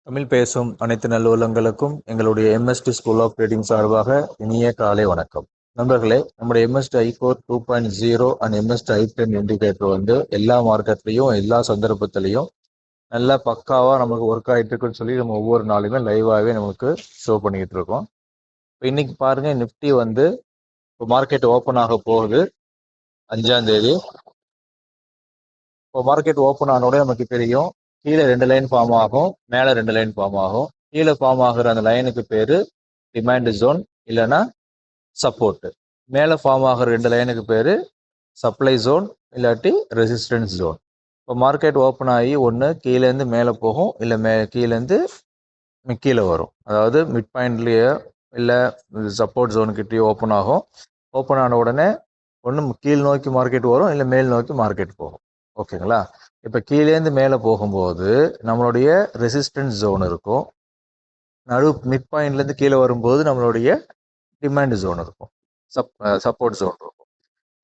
தமிழ் பேசும் அனைத்து நல்லுள்ளங்களுக்கும் எங்களுடைய எம்எஸ்டி ஸ்கூல் ஆஃப் ட்ரேடிங் சார்பாக இனிய காலை வணக்கம். நண்பர்களே, நம்முடைய எம்எஸ்டி ஐ4 2.0 அண்ட் எம்எஸ்டி ஐ10 இண்டிகேட்டர் எல்லா மார்க்கெட்லையும் எல்லா சந்தர்ப்பத்திலையும் நல்லா பக்காவாக நமக்கு ஒர்க் ஆகிட்டு இருக்குன்னு சொல்லி நம்ம ஒவ்வொரு நாளுமே லைவாகவே நமக்கு ஷோ பண்ணிக்கிட்டு இருக்கோம். இப்போ இன்னைக்கு பாருங்க, நிஃப்டி இப்போ மார்க்கெட் ஓப்பன் ஆக போகுது 5ஆம் தேதி. இப்போ மார்க்கெட் ஓப்பன் ஆனோட நமக்கு தெரியும், கீழே 2 லைன் ஃபார்ம் ஆகும், மேலே 2 லைன் ஃபார்ம் ஆகும். கீழே ஃபார்ம் ஆகுற அந்த லைனுக்கு பேரு டிமாண்ட் ஜோன் இல்லைன்னா சப்போர்ட். மேலே ஃபார்ம் ஆகிற 2 லைனுக்கு பேரு சப்ளை ஜோன் இல்லாட்டி ரெசிஸ்டன்ஸ் ஜோன். இப்போ மார்க்கெட் ஓப்பன் ஆகி ஒன்று கீழேருந்து மேலே போகும், இல்லை கீழேருந்து கீழே வரும். அதாவது மிட் பாயிண்ட்லேயே இல்லை சப்போர்ட் ஜோனுக்கிட்டேயே ஓப்பன் ஆகும். ஓப்பன் ஆன உடனே ஒன்று கீழ் நோக்கி மார்க்கெட் வரும், இல்லை மேல் நோக்கி மார்க்கெட் போகும். ஓகேங்களா? இப்போ கீழேருந்து மேலே போகும்போது நம்மளுடைய ரெசிஸ்டன்ஸ் ஜோன் இருக்கும், மிட் பாயிண்ட்லேருந்து கீழே வரும்போது நம்மளுடைய டிமாண்ட் ஜோன் இருக்கும், சப்போர்ட் ஜோன் இருக்கும்.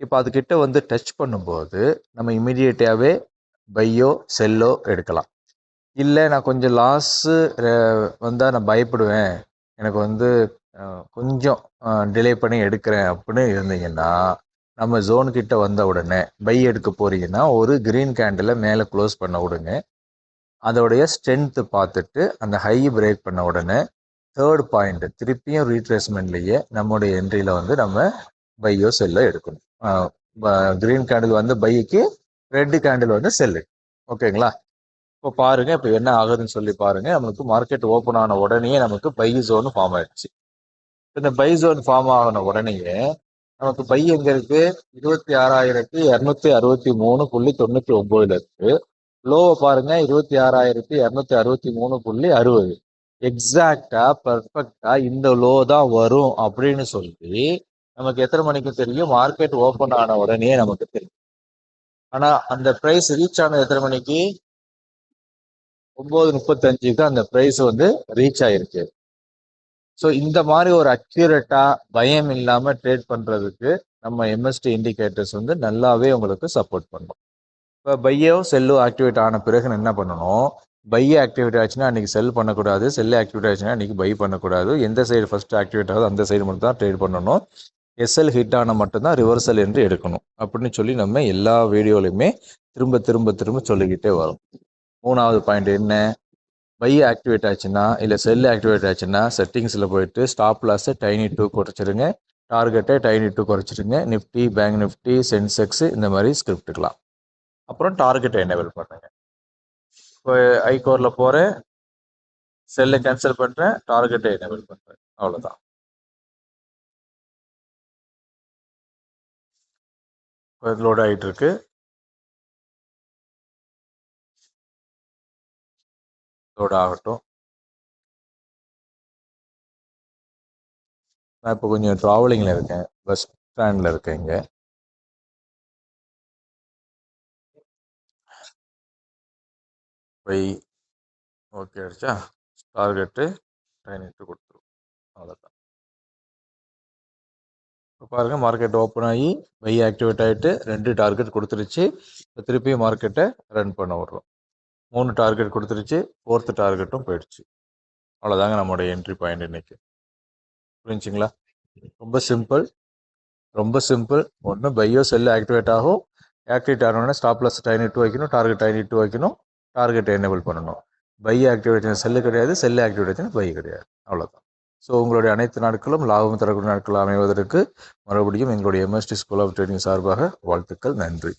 இப்போ அதுக்கிட்ட டச் பண்ணும்போது நம்ம இமீடியட்டாகவே பையோ செல்லோ எடுக்கலாம். இல்லை நான் கொஞ்சம் லாஸு வந்தால் நான் பயப்படுவேன், எனக்கு கொஞ்சம் டிலே பண்ணி எடுக்கிறேன் அப்படின்னு இருந்தீங்கன்னா, நம்ம ஜோனுக்கிட்ட வந்த உடனே பை எடுக்க போறீங்கன்னா ஒரு கிரீன் கேண்டில் மேலே க்ளோஸ் பண்ண விடுங்க. அதோடைய ஸ்ட்ரென்த்து பார்த்துட்டு அந்த ஹை பிரேக் பண்ண உடனே தேர்ட் பாயிண்ட் திருப்பியும் ரீட்ரேஸ்மெண்ட்லேயே நம்மளுடைய என்ட்ரியில் நம்ம பையோ செல்லோ எடுக்கணும். Green candle bike, red candle cell. ஓகேங்களா? இப்போ பாருங்க, இப்போ என்ன ஆகுதுன்னு சொல்லி பாருங்க. நமக்கு மார்க்கெட் ஓப்பன் ஆன உடனே நமக்கு பை ஜோன் ஃபார்ம் ஆயிடுச்சு. இந்த பை ஜோன் ஃபார்ம் ஆன உடனேயே நமக்கு பை எங்க இருக்கு? 26,263.99 இருக்கு. லோவை பாருங்க, 26,263.60. எக்ஸாக்டா பர்ஃபெக்டா இந்த லோ தான் வரும் அப்படின்னு சொல்லி நமக்கு எத்தனை மணிக்கு தெரியும்? மார்க்கெட் ஓப்பன் ஆன உடனே நமக்கு தெரியும். ஆனா அந்த பிரைஸ் ரீச் ஆனது எத்தனை மணிக்கு? 9:35க்கு அந்த பிரைஸ் ரீச் ஆயிருக்கு. ஸோ இந்த மாதிரி ஒரு அக்யூரேட்டா பயம் இல்லாம ட்ரேட் பண்றதுக்கு நம்ம எம்எஸ்டி இண்டிகேட்டர்ஸ் நல்லாவே உங்களுக்கு சப்போர்ட் பண்ணும். இப்போ பையோ செல்லோ ஆக்டிவேட் ஆன பிறகு என்ன பண்ணணும்? பையை ஆக்டிவேட் ஆச்சுன்னா அன்றைக்கி செல் பண்ணக்கூடாது, செல்லு ஆக்டிவேட் ஆச்சுன்னா அன்றைக்கி பை பண்ணக்கூடாது. எந்த சைடு ஃபஸ்ட்டு ஆக்டிவேட் ஆகுது அந்த சைடு மட்டும் தான் ட்ரேட் பண்ணணும். எஸ்எல் ஹிட் ஆனால் மட்டும்தான் ரிவர்சல் என்று எடுக்கணும் அப்படின்னு சொல்லி நம்ம எல்லா வீடியோலையுமே திரும்ப திரும்ப திரும்ப சொல்லிக்கிட்டே வரும். 3வது பாயிண்ட் என்ன? பை ஆக்டிவேட் ஆச்சுன்னா இல்லை செல் ஆக்டிவேட் ஆச்சுன்னா செட்டிங்ஸில் போயிட்டு ஸ்டாப் லாஸை டைனி 2 குறைச்சிருங்க, டார்கெட்டை டைனி 2 குறைச்சிருங்க. நிஃப்டி, பேங்க் நிஃப்டி, சென்செக்ஸ் இந்த மாதிரி ஸ்கிரிப்டுக்கலாம். அப்புறம் டார்கெட்டை எனேபிள் பண்ணுங்க. இப்போ ஐ4ல போகிறேன், செல்லை கேன்சல் பண்ணுறேன், டார்கெட்டை எனேபிள் பண்ணுறேன். அவ்வளோதான். லோட் ஆகிட்டு இருக்கு. லோட் ஆகட்டும். நான் இப்போ கொஞ்சம் ட்ராவலிங்கில் இருக்கேன், பஸ் ஸ்டாண்டில் இருக்கேன். இங்கே பை ஓகே ஆயிடுச்சா? டார்கெட்டு டைனிட்டு கொடுத்துரும். அவ்வளோதான். இப்போ பாருங்கள், மார்க்கெட் ஓப்பன் ஆகி பை ஆக்டிவேட் ஆகிட்டு 2 டார்கெட் கொடுத்துருச்சு. இப்போ திருப்பியும் மார்க்கெட்டை ரன் பண்ண விட்றோம். 3 டார்கெட் கொடுத்துருச்சு, 4th டார்கெட்டும் போயிடுச்சு. அவ்வளோதாங்க நம்மளோட என்ட்ரி பாயிண்ட் இன்னைக்கு. புரிஞ்சுங்களா? ரொம்ப சிம்பிள், ரொம்ப சிம்பிள். ஒன்று பையோ செல்லு ஆக்டிவேட் ஆகும். ஆக்டிவேட் ஆனோடனே ஸ்டாப் லாஸ் டைனி 2 வைக்கணும், டார்கெட் டைனி 2 வைக்கணும், டார்கெட்டை எனேபிள் பண்ணணும். பை ஆக்டிவேட் செல்லு கிடையாது, செல்லு ஆக்டிவேட் பை கிடையாது. அவ்வளோதான். ஸோ உங்களுடைய அனைத்து நாட்களும் லாபம் தரக்கூடிய நாட்கள் அமைவதற்கு மறுபடியும் எங்களுடைய எம்எஸ்டி ஸ்கூல் ஆஃப் ட்ரேடிங் சார்பாக வாழ்த்துக்கள். நன்றி.